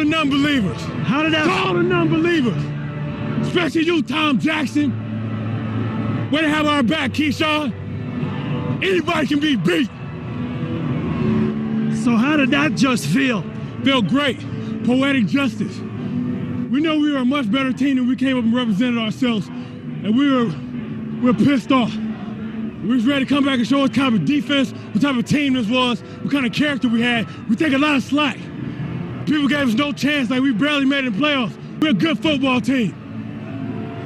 the non-believers. How did that? To all the non-believers, especially you, Tom Jackson. Way to have our back, Keyshawn. Anybody can be beat. So how did that just feel? Felt great. Poetic justice. We know we were a much better team than we came up and represented ourselves, and we're pissed off. We was ready to come back and show what type of defense, what type of team this was, what kind of character we had. We take a lot of slack. People gave us no chance, like we barely made it in playoffs. We're a good football team.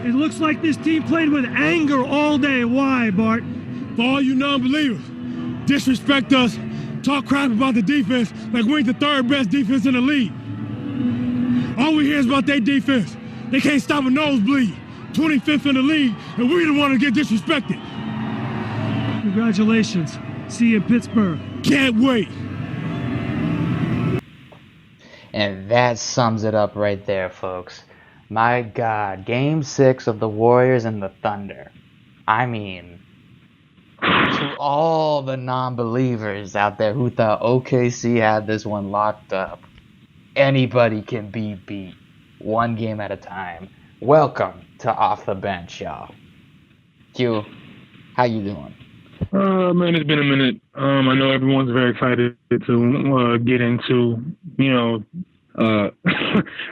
It looks like this team played with anger all day. Why, Bart? For all you non-believers, disrespect us, talk crap about the defense like we ain't the third best defense in the league. All we hear is about their defense. They can't stop a nosebleed. 25th in the league, and we the one to get disrespected. Congratulations. See you in Pittsburgh. Can't wait. And that sums it up right there, folks. My God, Game 6 of the Warriors and the Thunder. I mean, to all the non-believers out there who thought OKC had this one locked up, anybody can be beat one game at a time. Welcome to Off the Bench, y'all. Q, how you doing? Man, it's been a minute. I know everyone's very excited to get into,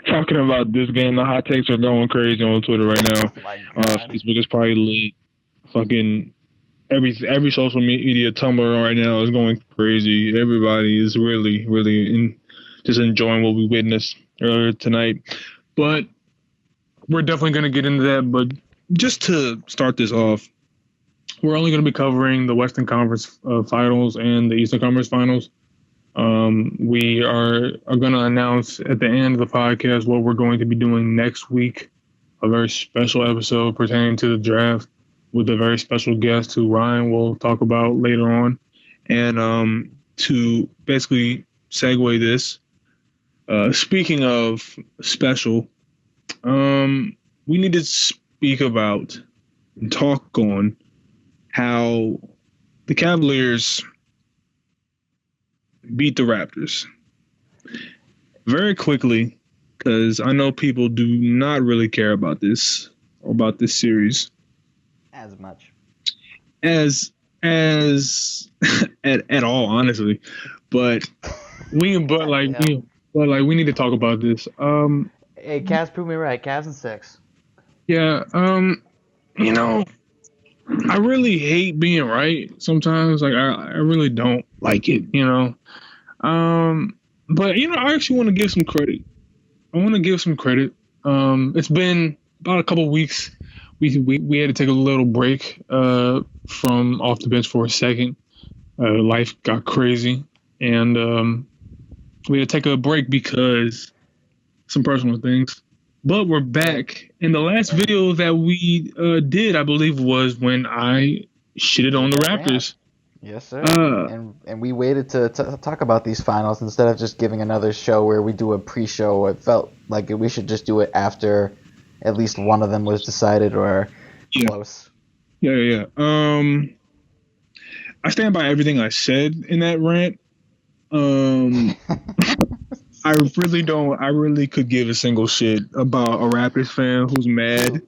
talking about this game. The hot takes are going crazy on Twitter right now. Facebook is probably lit. Fucking every social media Tumblr right now is going crazy. Everybody is really just enjoying what we witnessed earlier tonight. But we're definitely going to get into that. But just to start this off, we're only going to be covering the Western Conference Finals and the Eastern Conference Finals. We are going to announce at the end of the podcast what we're going to be doing next week, a very special episode pertaining to the draft with a very special guest who Ryan will talk about later on. And to basically segue this, speaking of special, we need to speak about and talk on how the Cavaliers beat the Raptors very quickly, because I know people do not really care about this series as much as at all, honestly. But we need to talk about this. Hey, Cavs proved me right. Cavs in 6. Yeah. I really hate being right sometimes. Like I really don't like it, But I actually want to give some credit. It's been about a couple weeks. We had to take a little break from off the bench for a second. Life got crazy, and we had to take a break because some personal things. But we're back, and the last video that we did, I believe, was when I shitted on the Raptors. Yes, sir. And we waited to talk about these finals instead of just giving another show where we do a pre-show. It felt like we should just do it after at least one of them was decided or close. Yeah. I stand by everything I said in that rant. I really could give a single shit about a Raptors fan who's mad.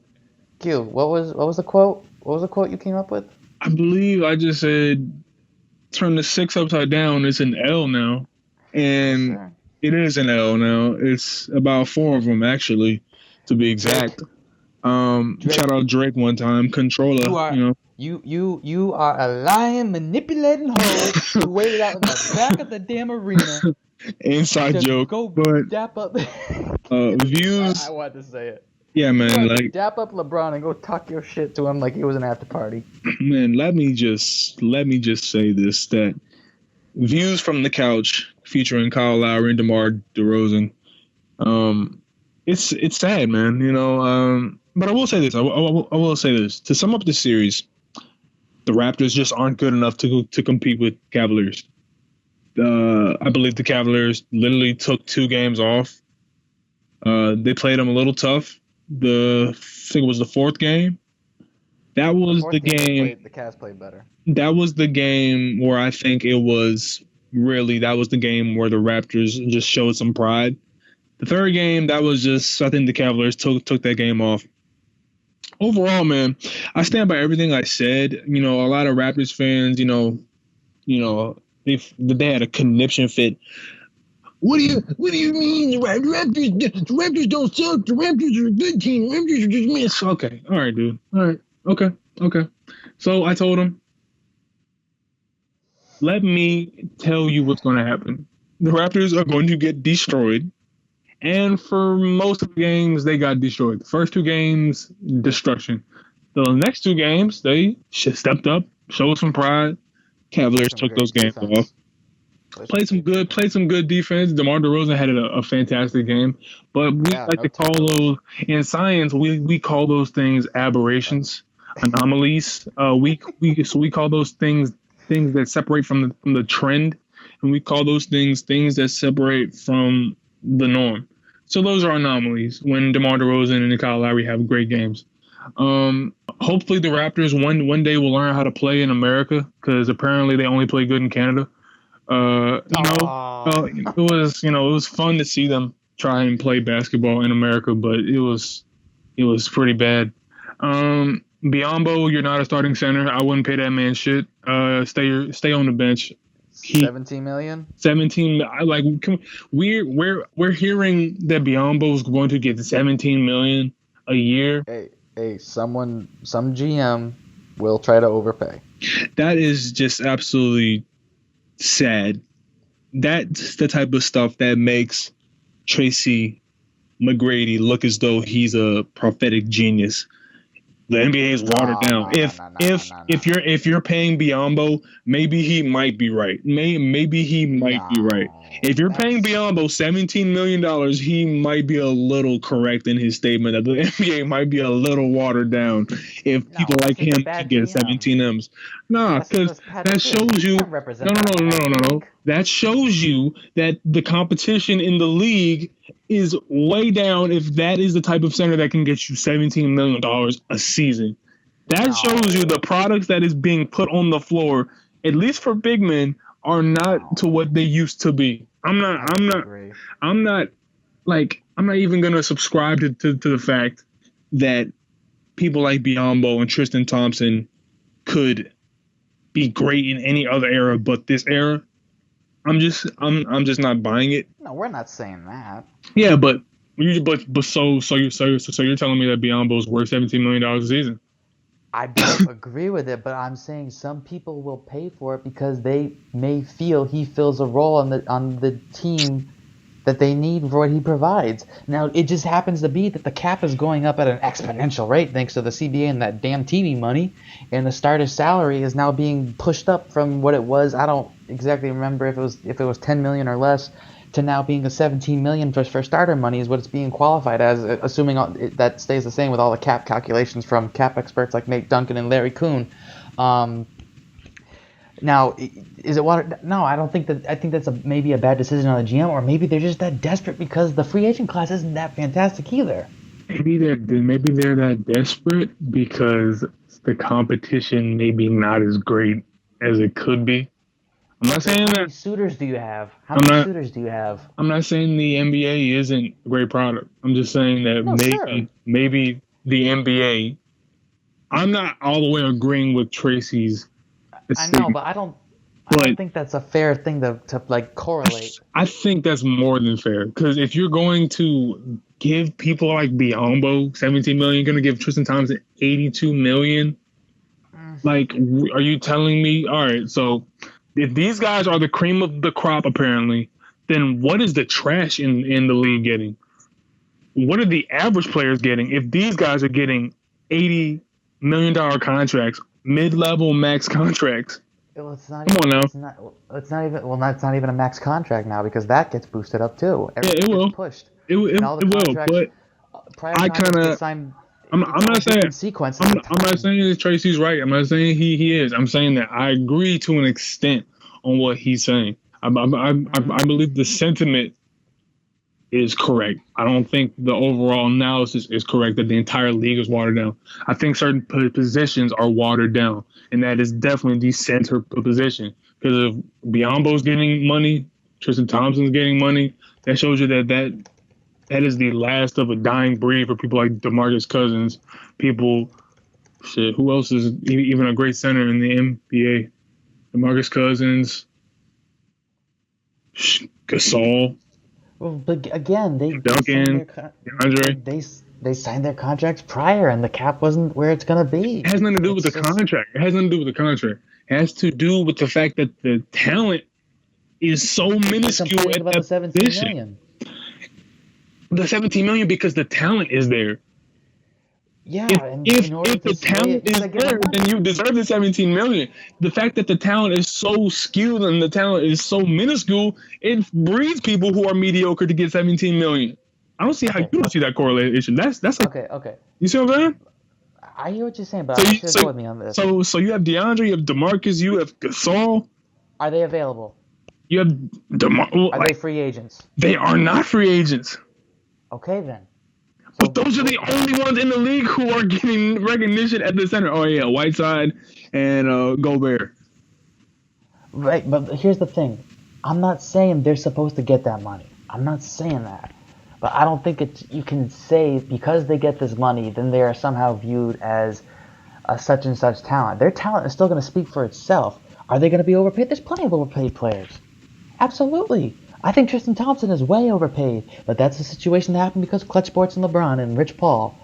Q, what was the quote? What was the quote you came up with? I believe I just said, turn the 6 upside down. It's an L now. And sure. It is an L now. It's about 4 of them, actually, to be exact. Shout out Drake one time. Controller. You are a lying, manipulating hoe who waited out in the back of the damn arena. Inside joke, but dap up. Views. I wanted to say it. Yeah, man. Like dap up LeBron and go talk your shit to him like he was an after party. Man, let me just say this: that views from the couch featuring Kyle Lowry and DeMar DeRozan. It's sad, man. But I will say this. I will say this: to sum up the series, the Raptors just aren't good enough to compete with Cavaliers. I believe the Cavaliers literally took 2 games off. They played them a little tough. I think it was the 4th game. That was the game. The Cavs played better. That was the game where I think that was the game where the Raptors just showed some pride. The third game, that was just, I think the Cavaliers took that game off. Overall, man, I stand by everything I said. You know, a lot of Raptors fans, they had a conniption fit. What do you mean the Raptors don't suck? The Raptors are a good team. The Raptors are just miss. Okay, all right, dude. All right, okay. So I told him, let me tell you what's going to happen. The Raptors are going to get destroyed. And for most of the games, they got destroyed. The first 2 games, destruction. The next 2 games, they stepped up, showed some pride. Cavaliers took those games off. Played some good defense. DeMar DeRozan had a fantastic game. But we to call those, in science, we call those things aberrations, anomalies. We call those things that separate from the trend. And we call those things that separate from the norm. So those are anomalies when DeMar DeRozan and Kyle Lowry have great games. Hopefully the Raptors one day will learn how to play in America, because apparently they only play good in Canada. It was fun to see them try and play basketball in America, but it was pretty bad. Biombo, you're not a starting center. I wouldn't pay that man shit. Stay on the bench. 17 million. 17. We're hearing that Biombo's going to get 17 million a year. Hey, some GM will try to overpay. That is just absolutely sad. That's the type of stuff that makes Tracy McGrady look as though he's a prophetic genius. The NBA is watered down. If you're paying Biombo, maybe he might be right. Maybe he might be right. If you're paying Biombo $17 million, he might be a little correct in his statement that the NBA might be a little watered down if people like him can get 17 M's. Nah, because that shows you. No. That shows you that the competition in the league is way down if that is the type of center that can get you $17 million a season. That shows you the products that is being put on the floor, at least for big men, are not to what they used to be. I'm not even gonna subscribe to the fact that people like Biombo and Tristan Thompson could be great in any other era but this era. I'm just not buying it. No, we're not saying that. Yeah, so you're telling me that Biombo's worth $17 million a season? I don't agree with it, but I'm saying some people will pay for it because they may feel he fills a role on the team that they need for what he provides. Now, it just happens to be that the cap is going up at an exponential rate thanks to the CBA and that damn TV money, and the starter's salary is now being pushed up from what it was. I don't exactly remember if it was 10 million or less to now being a 17 million for starter money is what it's being qualified as, assuming that stays the same with all the cap calculations from cap experts like Nate Duncan and Larry Kuhn. Now, is it water? No, I don't think that. I think that's maybe a bad decision on the GM, or maybe they're just that desperate because the free agent class isn't that fantastic either. Maybe they're that desperate because the competition maybe not as great as it could be. I'm not saying that. How many suitors do you have? I'm not saying the NBA isn't a great product. I'm just saying that maybe the NBA. I'm not all the way agreeing with Tracy's. I know, but I don't think that's a fair thing to correlate. I think that's more than fair, because if you're going to give people like Biombo 17 million, you're going to give Tristan Thompson 82 million. Are you telling me? All right, so if these guys are the cream of the crop, apparently, then what is the trash in the league getting? What are the average players getting? If these guys are getting $80 million contracts, mid-level max contracts. Well, it's not even a max contract now, because that gets boosted up too. It will. Pushed. It will, but I kind of. I'm not saying sequence. I'm not saying that Tracy's right. I'm not saying he is. I'm saying that I agree to an extent on what he's saying. I believe the sentiment is correct. I don't think the overall analysis is correct that the entire league is watered down. I think certain positions are watered down, and that is definitely the center position. Because if Biombo's getting money, Tristan Thompson's getting money, that shows you that That is the last of a dying breed for people like DeMarcus Cousins. People, shit, who else is even a great center in the NBA? DeMarcus Cousins, Gasol, Well, but again, Duncan, DeAndre. they signed their contracts prior, and the cap wasn't where it's gonna be. It has nothing to do with the contract. It has nothing to do with the contract. It has to do with the fact that the talent is so minuscule at About that the 17 position. million. The 17 million because the talent is there. Yeah, If the talent is there, then you deserve the 17 million. The fact that the talent is so skewed and the talent is so minuscule, it breeds people who are mediocre to get 17 million. I don't see how you don't see that correlation. That's like, okay. you see what I'm saying? I hear what you're saying, but I want you to go with me on this. So you have DeAndre, you have DeMarcus, you have Gasol. Are they available? You have Are they free agents? They are not free agents. Okay then. But those are the only ones in the league who are getting recognition at the center. Oh yeah, Whiteside and Gobert. Right, but here's the thing. I'm not saying they're supposed to get that money. I'm not saying that. But I don't think you can say because they get this money, then they are somehow viewed as a such and such talent. Their talent is still going to speak for itself. Are they going to be overpaid? There's plenty of overpaid players. Absolutely. I think Tristan Thompson is way overpaid, but that's a situation that happened because Clutch Sports and LeBron and Rich Paul.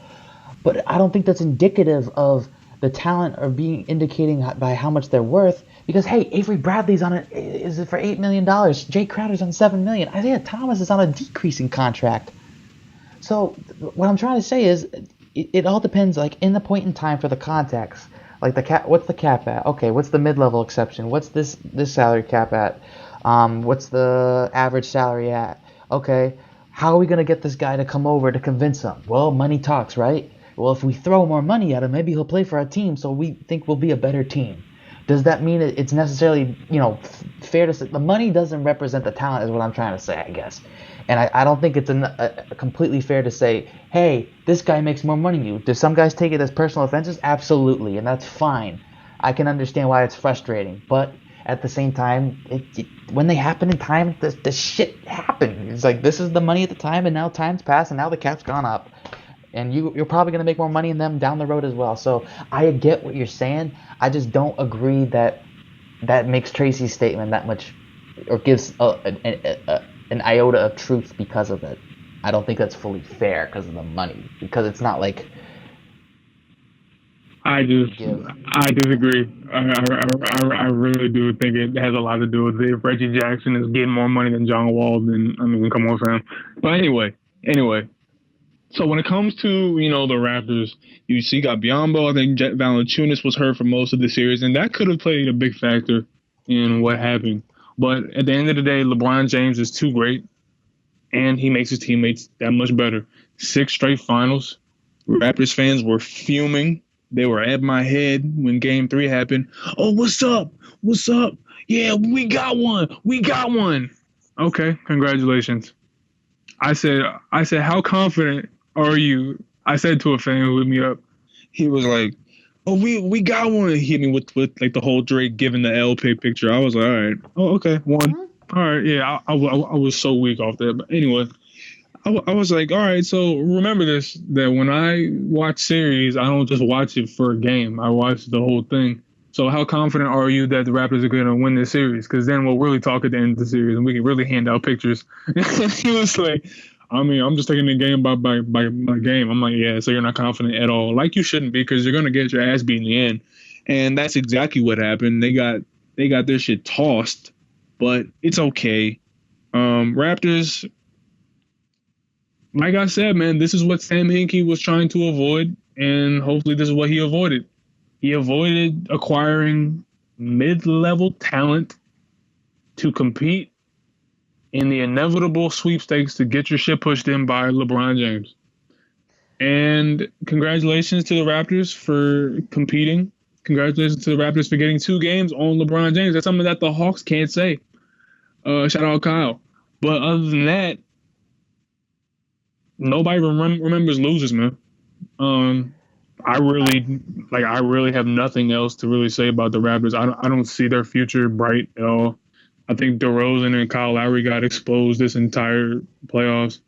But I don't think that's indicative of the talent or being indicating by how much they're worth. Because hey, Avery Bradley's on is for $8 million. Jay Crowder's on $7 million. Isaiah Thomas is on a decreasing contract. So what I'm trying to say is, it all depends. Like in the point in time for the context. Like what's the cap at? Okay, what's the mid-level exception? What's this salary cap at? What's the average salary at? Okay, how are we going to get this guy to come over to convince him? Well, money talks, right? Well, if we throw more money at him, maybe he'll play for our team, so we think we'll be a better team. Does that mean it's necessarily, fair to say the money doesn't represent the talent is what I'm trying to say, I guess. And I don't think it's completely fair to say, hey, this guy makes more money than you. Do some guys take it as personal offenses? Absolutely, and that's fine. I can understand why it's frustrating, but at the same time, when they happen in time, the shit happened. It's like this is the money at the time, and now time's passed, and now the cap's gone up, and you're probably gonna make more money in them down the road as well. So I get what you're saying. I just don't agree that makes Tracy's statement that much, or gives an iota of truth because of it. I don't think that's fully fair because of the money, because it's not like. I disagree. I really do think it has a lot to do with it. If Reggie Jackson is getting more money than John Wall, then come on, fam. But anyway. So when it comes to the Raptors, you got Biyombo. I think Valanciunas was hurt for most of the series, and that could have played a big factor in what happened. But at the end of the day, LeBron James is too great, and he makes his teammates that much better. 6 straight finals. Raptors fans were fuming. They were at my head when Game 3 happened. Oh, what's up? What's up? Yeah, we got one. Okay, congratulations. I said, how confident are you? I said to a fan who hit me up. He was like, oh, we got one. He hit me with like the whole Drake giving the LP picture. I was like, all right. Oh, okay, one. All right, yeah, I was so weak off that. But anyway. I was like, all right, so remember this, that when I watch series, I don't just watch it for a game. I watch the whole thing. So how confident are you that the Raptors are going to win this series? Because then we'll really talk at the end of the series, and we can really hand out pictures. He was like, I'm just taking the game by game. I'm like, yeah, so you're not confident at all. Like you shouldn't be, because you're going to get your ass beat in the end. And that's exactly what happened. They got their shit tossed, but it's okay. Raptors... Like I said, man, this is what Sam Hinkie was trying to avoid, and hopefully this is what he avoided. He avoided acquiring mid-level talent to compete in the inevitable sweepstakes to get your shit pushed in by LeBron James. And congratulations to the Raptors for competing. Congratulations to the Raptors for getting 2 games on LeBron James. That's something that the Hawks can't say. Shout out Kyle. But other than that, nobody remembers losers, man. I really have nothing else to really say about the Raptors. I don't see their future bright at all. I think DeRozan and Kyle Lowry got exposed this entire playoffs.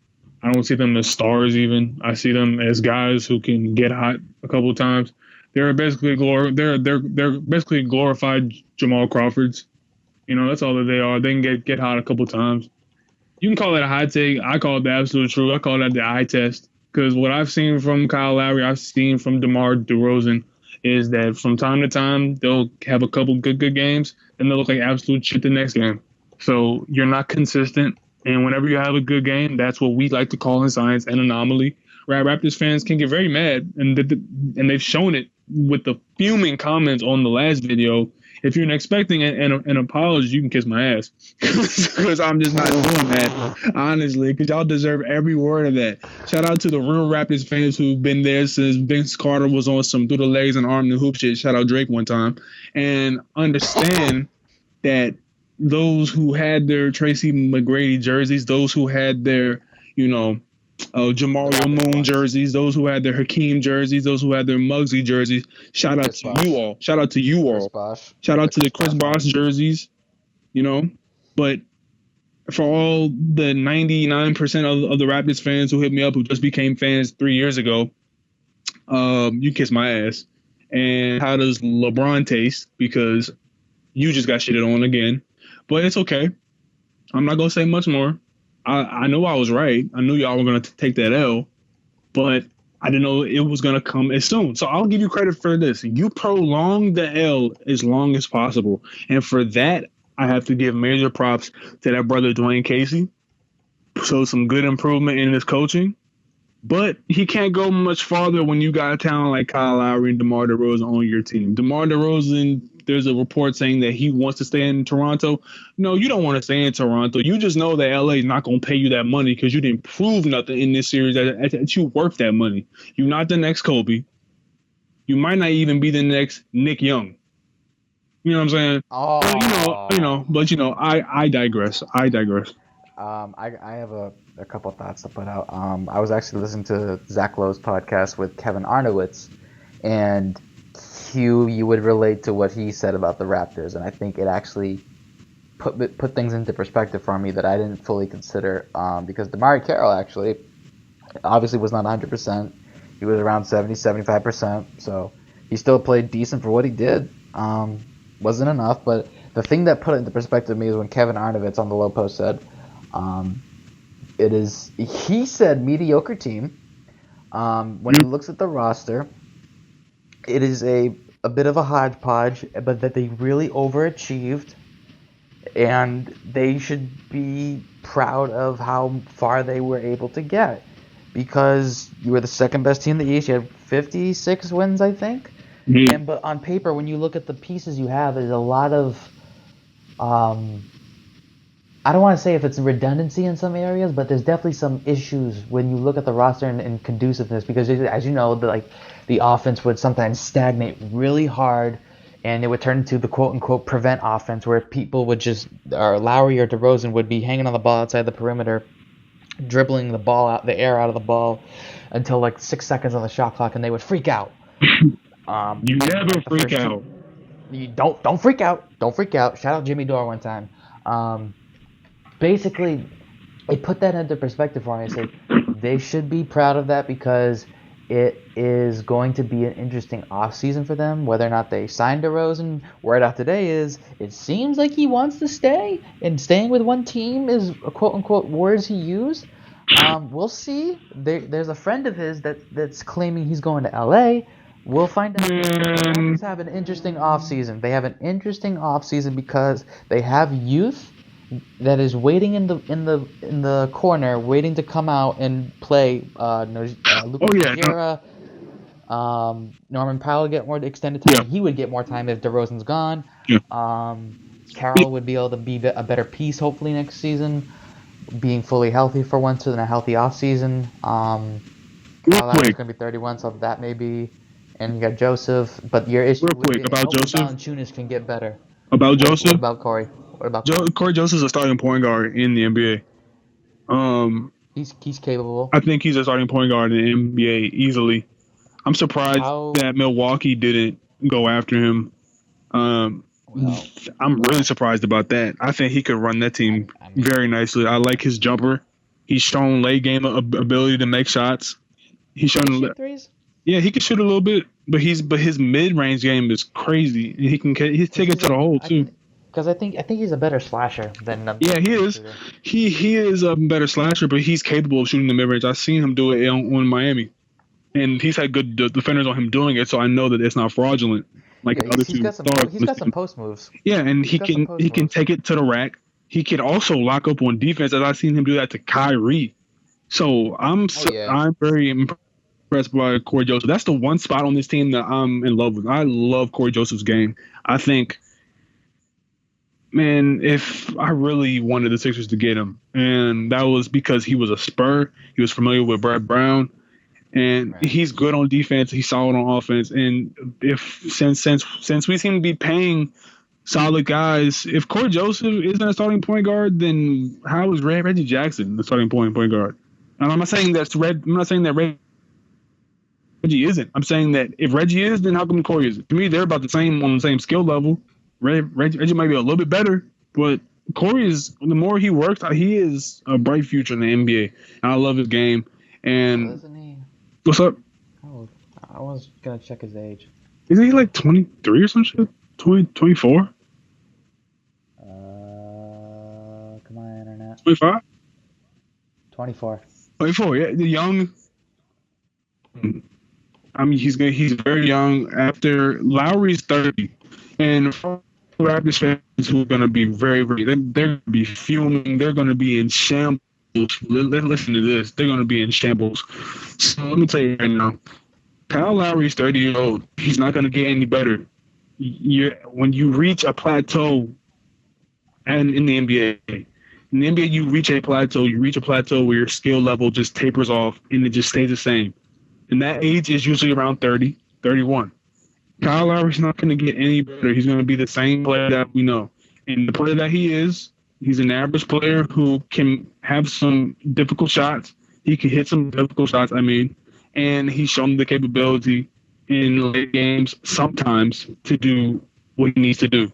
I don't see them as stars even. I see them as guys who can get hot a couple of times. They're basically they're basically glorified Jamal Crawfords. You know, that's all that they are. They can get hot a couple of times. You can call it a hot take. I call it the absolute truth. I call that the eye test. Because what I've seen from Kyle Lowry, I've seen from DeMar DeRozan, is that from time to time they'll have a couple good games, and they'll look like absolute shit the next game. So you're not consistent, and whenever you have a good game, that's what we like to call in science an anomaly. Raptors fans can get very mad, and they've shown it with the fuming comments on the last video. If you're expecting an apology, you can kiss my ass. Because I'm just not doing that, honestly, because y'all deserve every word of that. Shout out to the real Raptors fans who've been there since Vince Carter was on some through the legs and arm and hoop shit. Shout out Drake one time. And understand that those who had their Tracy McGrady jerseys, those who had their, Jamal Moon jerseys, those who had their Hakeem jerseys, those who had their Muggsy jerseys. Shout out to you all. Shout out to you all. Shout out to the Chris Bosh jerseys, But for all the 99% of the Raptors fans who hit me up who just became fans 3 years ago, you kiss my ass. And how does LeBron taste? Because you just got shitted on again. But it's okay. I'm not going to say much more. I know I was right. I knew y'all were going to take that L, but I didn't know it was going to come as soon. So I'll give you credit for this. You prolonged the L as long as possible. And for that, I have to give major props to that brother, Dwayne Casey. So some good improvement in his coaching. But he can't go much farther when you got a talent like Kyle Lowry and DeMar DeRozan on your team. DeMar DeRozan, there's a report saying that he wants to stay in Toronto. No, you don't want to stay in Toronto. You just know that LA is not going to pay you that money because you didn't prove nothing in this series that you worth that money. You're not the next Kobe. You might not even be the next Nick Young. You know what I'm saying? Oh. But I digress. I have a couple of thoughts to put out. I was actually listening to Zach Lowe's podcast with Kevin Arnowitz, and you would relate to what he said about the Raptors, and I think it actually put things into perspective for me that I didn't fully consider, because DeMar Carroll actually obviously was not 100%. He was around 70-75%, so he still played decent for what he did. Wasn't enough, but the thing that put it into perspective to me is when Kevin Arnowitz on the Low Post said, he said mediocre team. When he looks at the roster, it is a bit of a hodgepodge, but that they really overachieved, and they should be proud of how far they were able to get, because you were the second best team in the East. You had 56 wins, I think. Mm-hmm. But on paper, when you look at the pieces you have, there's a lot of I don't want to say if it's redundancy in some areas, but there's definitely some issues when you look at the roster and conduciveness, because as you know, the offense would sometimes stagnate really hard, and it would turn into the quote-unquote prevent offense, where people would or Lowry or DeRozan would be hanging on the ball outside the perimeter, dribbling the air out of the ball until like 6 seconds on the shot clock, and they would freak out. You never freak out. You don't freak out. Don't freak out. Shout out Jimmy Dore one time. Basically, it put that into perspective for me. I said they should be proud of that, because it is going to be an interesting offseason for them. Whether or not they sign DeRozan, word out today is it seems like he wants to stay, and staying with one team is quote-unquote words he used. We'll see. There's a friend of his that's claiming he's going to L.A. We'll find out. The Raptors have an interesting offseason. They have an interesting offseason because they have youth that is waiting in the corner, waiting to come out and play. Luka Norman Powell get more extended time. Yeah. He would get more time if DeRozan's gone. Yeah. Carroll would be able to be a better piece hopefully next season, being fully healthy for once in a healthy offseason. Kyle Lowry's going to be 31, so that may be. And you got Joseph, but your issue about Joseph, Valanciunas can get better. About Joseph? What about Corey? Corey Joseph's a starting point guard in the NBA. He's capable. I think he's a starting point guard in the NBA easily. I'm surprised that Milwaukee didn't go after him. I'm really surprised about that. I think he could run that team very nicely. I like his jumper. He's shown late game ability to make shots. He's shown shoot threes. Yeah, he can shoot a little bit, but his mid range game is crazy, and he's taking it to the hole too. Because I think he's a better slasher than. Yeah, he is. He is a better slasher, but he's capable of shooting the mid range. I've seen him do it on Miami, and he's had good defenders on him doing it, so I know that it's not fraudulent. Like the other two. He's got some post moves. Yeah, and he can take it to the rack. He could also lock up on defense, as I've seen him do that to Kyrie. So I'm very impressed by Corey Joseph. That's the one spot on this team that I'm in love with. I love Corey Joseph's game. I think, man, if I really wanted the Sixers to get him, and that was because he was a Spur, he was familiar with Brad Brown, and he's good on defense. He's solid on offense. And since we seem to be paying solid guys, if Corey Joseph isn't a starting point guard, then how is Reggie Jackson the starting point guard? And I'm not saying that Reggie isn't. I'm saying that if Reggie is, then how come Corey isn't? To me, they're about the same on the same skill level. Reggie might be a little bit better, but Corey is, the more he works, he is a bright future in the NBA. And I love his game. And Isn't he? What's up? Oh, I was gonna check his age. Isn't he like 23 or some shit? 24? Come on, internet. 25? 24. 24, yeah, the young. I mean, he's very young. After Lowry's 30, and Raptors fans who are going to be very, very, they're going to be fuming. They're going to be in shambles. Listen to this. They're going to be in shambles. So let me tell you right now, Kyle Lowry's 30 years old. He's not going to get any better. When you reach a plateau, and in the NBA, you reach a plateau. You reach a plateau where your skill level just tapers off, and it just stays the same. And that age is usually around 30, 31. Kyle Lowry's not going to get any better. He's going to be the same player that we know. And the player that he is, he's an average player who can have some difficult shots. He can hit some difficult shots, and he's shown the capability in late games sometimes to do what he needs to do.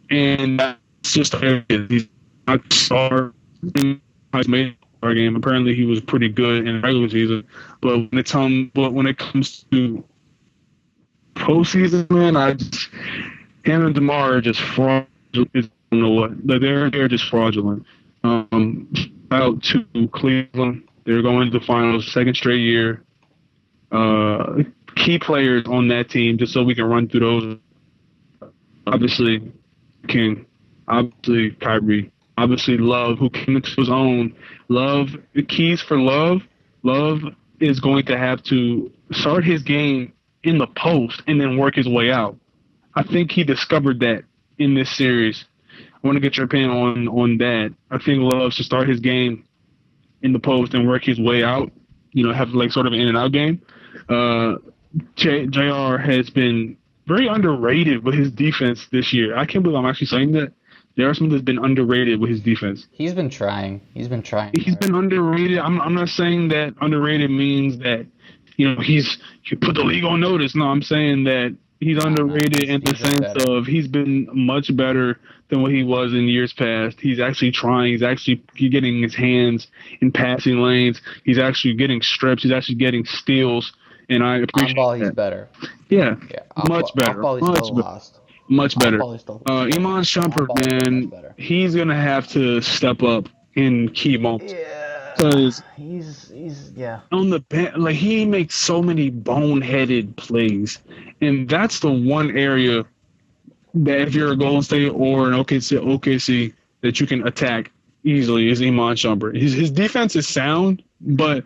And that's just he's not a star in his major game. Apparently, he was pretty good in the regular season, but when it comes to postseason, man, him and DeMar are just fraudulent. I don't know what they're just fraudulent. Out to Cleveland, they're going to the finals, second straight year. Key players on that team, just so we can run through those. Obviously, King. Obviously, Kyrie. Obviously, Love, who came into his own. Love, the keys for Love. Love is going to have to start his game in the post and then work his way out. I think he discovered that in this series. I want to get your opinion on that. I think Love should start his game in the post and work his way out. Have like sort of an in and out game. JR has been very underrated with his defense this year. I can't believe I'm actually saying that. J.R. Smith has been underrated with his defense. He's been trying. He's been underrated. I'm not saying that underrated means that, he put the league on notice. No, I'm saying that he's underrated in the sense of he's been much better than what he was in years past. He's actually trying. He's actually getting his hands in passing lanes. He's actually getting strips. He's actually getting steals. And I appreciate on ball, that. He's better. Yeah, much better. Much better. Iman Shumpert, man, he's going to have to step up in key moments. Yeah. Because he's on the bench, like, he makes so many boneheaded plays. And that's the one area that if you're a Golden State or an OKC that you can attack easily is Iman Shumpert. His defense is sound, but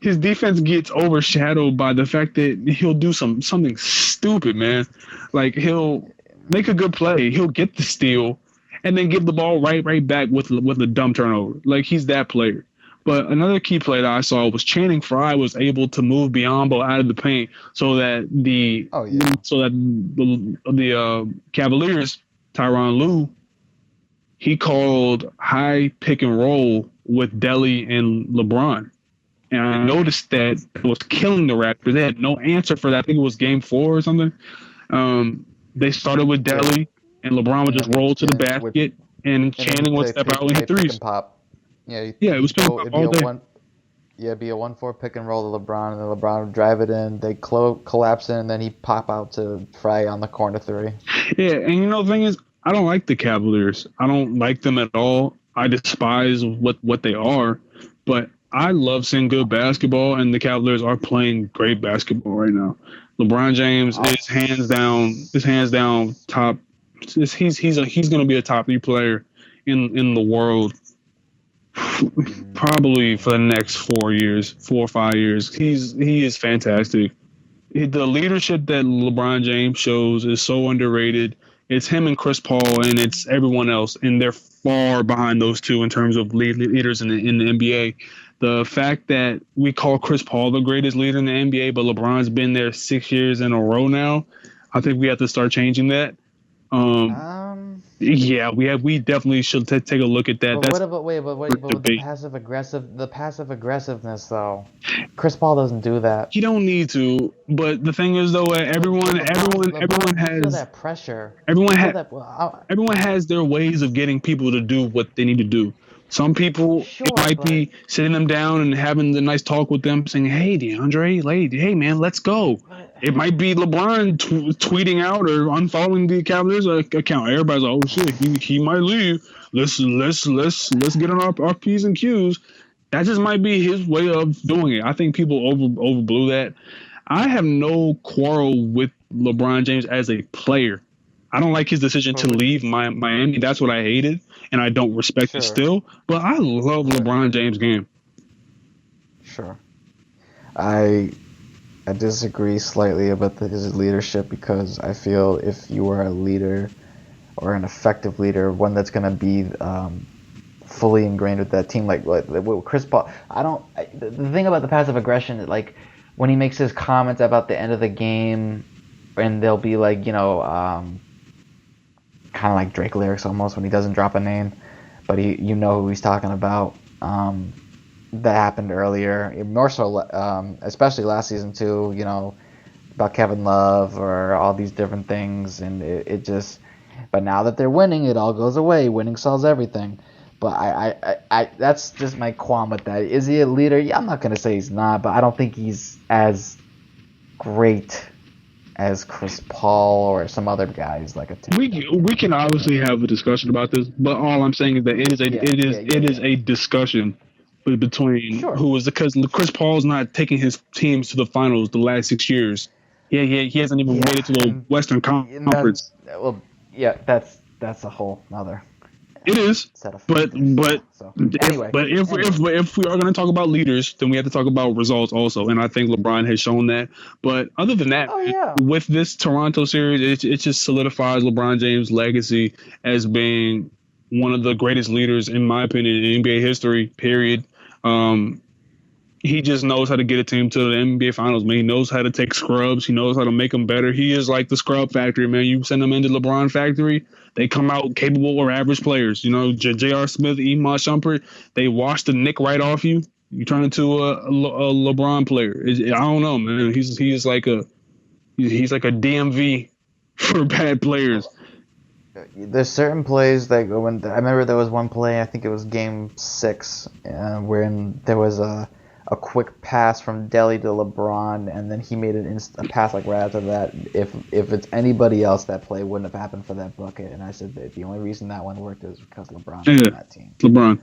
his defense gets overshadowed by the fact that he'll do something stupid, man. Like, he'll make a good play, he'll get the steal, and then give the ball right back with a dumb turnover. Like, he's that player. But another key play that I saw was Channing Frye was able to move Biyombo out of the paint so that the Cavaliers, Tyronn Lue, he called high pick and roll with Delly and LeBron. And I noticed that it was killing the Raptors. They had no answer for that. I think it was game 4 or something. They started with Delly, and LeBron would just roll to the basket, and Channing would step out and hit threes. Yeah, Yeah, it was pick and pop it'd be all a day. one. Yeah, it'd be a 1-4 pick and roll to LeBron, and then LeBron would drive it in. They collapse in, and then he'd pop out to Frey on the corner three. Yeah, and the thing is, I don't like the Cavaliers. I don't like them at all. I despise what they are, but I love seeing good basketball, and the Cavaliers are playing great basketball right now. LeBron James I'll, is hands down top. He's going to be a top 3 player in the world probably for the next 4 or 5 years. He is fantastic. The leadership that LeBron James shows is so underrated. It's him and Chris Paul, and it's everyone else, and they're far behind those two in terms of leaders in the NBA. The fact that we call Chris Paul the greatest leader in the NBA, but LeBron's been there 6 years in a row now, I think we have to start changing that. Yeah, we definitely should take a look at that. But That's what about but debate. the passive aggressiveness though? Chris Paul doesn't do that. You don't need to, but the thing is though, everyone LeBron, you feel has that pressure. everyone You feel has that. Well, everyone has their ways of getting people to do what they need to do. Some people, sure, it might but be sitting them down and having the nice talk with them, saying, "Hey, DeAndre, lady, hey man, let's go." It might be LeBron tweeting out or unfollowing the Cavaliers account. Everybody's like, "Oh shit, he might leave. Let's get on our P's and Q's." That just might be his way of doing it. I think people overblew that. I have no quarrel with LeBron James as a player. I don't like his decision to leave Miami. That's what I hated, and I don't respect it still. But I love LeBron James' game. Sure. I disagree slightly about his leadership because I feel if you are a leader or an effective leader, one that's going to be fully ingrained with that team, like Chris Paul. The thing about the passive aggression, like when he makes his comments about the end of the game, and they'll be like, kind of like Drake lyrics almost when he doesn't drop a name, but you know who he's talking about. That happened earlier, more so, especially last season too. About Kevin Love or all these different things, and it just. But now that they're winning, it all goes away. Winning solves everything. But I that's just my qualm with that. Is he a leader? Yeah, I'm not gonna say he's not, but I don't think he's as great as Chris Paul or some other guys like a Tim. We can obviously have a discussion about this, but all I'm saying is that it is a discussion between who is because Chris Paul's not taking his teams to the finals the last 6 years. Yeah, he hasn't even made it to the Western Conference. That's a whole nother. It is, set of but anyway, if we are going to talk about leaders, then we have to talk about results also, and I think LeBron has shown that. But other than that, with this Toronto series, it just solidifies LeBron James' legacy as being one of the greatest leaders, in my opinion, in NBA history. Period. He just knows how to get a team to the NBA Finals, man. He knows how to take scrubs. He knows how to make them better. He is like the scrub factory, man. You send them into LeBron factory, they come out capable or average players. J.R. Smith, Iman Shumpert, they wash the nick right off you. You turn into a LeBron player. I don't know, man. He's like a DMV for bad players. There's certain plays that go in. I remember there was one play, I think it was Game 6, wherein there was a quick pass from Delly to LeBron, and then he made a pass like right after that. If it's anybody else, that play wouldn't have happened for that bucket. And I said that the only reason that one worked is because LeBron's on that team. LeBron.